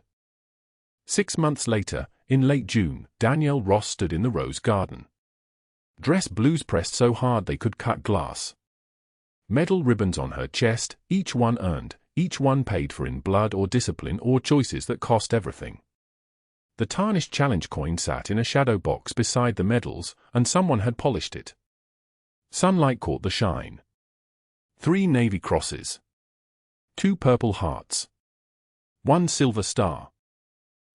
6 months later, in late June, Danielle Ross stood in the Rose Garden. Dress blues pressed so hard they could cut glass. Metal ribbons on her chest, each one earned, each one paid for in blood or discipline or choices that cost everything. The tarnished challenge coin sat in a shadow box beside the medals, and someone had polished it. Sunlight caught the shine. 3 navy crosses. 2 purple hearts. 1 silver star.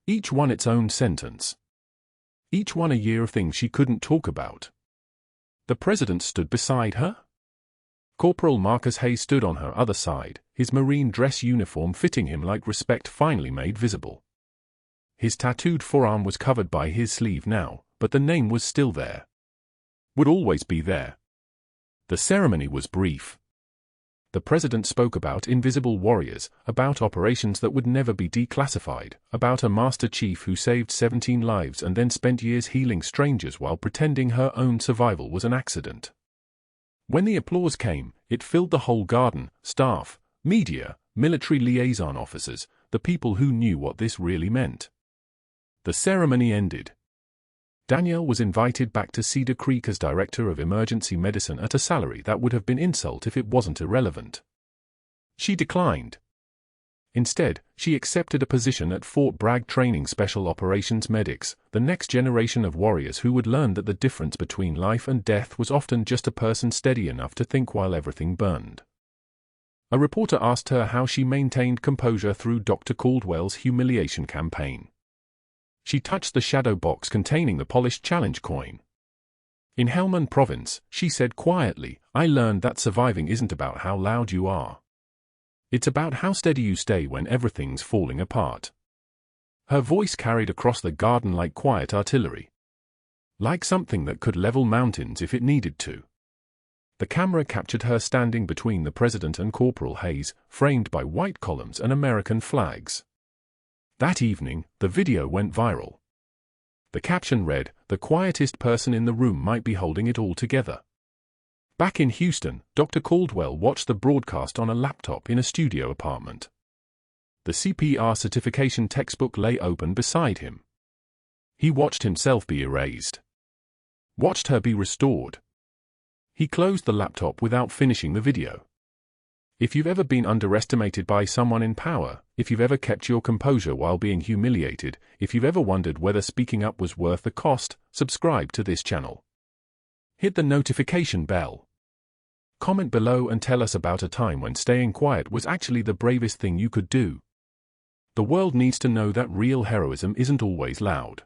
Each one its own sentence. Each one a year of things she couldn't talk about. The president stood beside her. Corporal Marcus Hayes stood on her other side, his marine dress uniform fitting him like respect finally made visible. His tattooed forearm was covered by his sleeve now, but the name was still there. Would always be there. The ceremony was brief. The president spoke about invisible warriors, about operations that would never be declassified, about a master chief who saved 17 lives and then spent years healing strangers while pretending her own survival was an accident. When the applause came, it filled the whole garden, staff, media, military liaison officers, the people who knew what this really meant. The ceremony ended. Danielle was invited back to Cedar Creek as director of emergency medicine at a salary that would have been insult if it wasn't irrelevant. She declined. Instead, she accepted a position at Fort Bragg training special operations medics, the next generation of warriors who would learn that the difference between life and death was often just a person steady enough to think while everything burned. A reporter asked her how she maintained composure through Dr. Caldwell's humiliation campaign. She touched the shadow box containing the polished challenge coin. In Helmand Province, she said quietly, I learned that surviving isn't about how loud you are. It's about how steady you stay when everything's falling apart. Her voice carried across the garden like quiet artillery. Like something that could level mountains if it needed to. The camera captured her standing between the president and Corporal Hayes, framed by white columns and American flags. That evening, the video went viral. The caption read, "The quietest person in the room might be holding it all together." Back in Houston, Dr. Caldwell watched the broadcast on a laptop in a studio apartment. The CPR certification textbook lay open beside him. He watched himself be erased. Watched her be restored. He closed the laptop without finishing the video. If you've ever been underestimated by someone in power, if you've ever kept your composure while being humiliated, if you've ever wondered whether speaking up was worth the cost, subscribe to this channel. Hit the notification bell. Comment below and tell us about a time when staying quiet was actually the bravest thing you could do. The world needs to know that real heroism isn't always loud.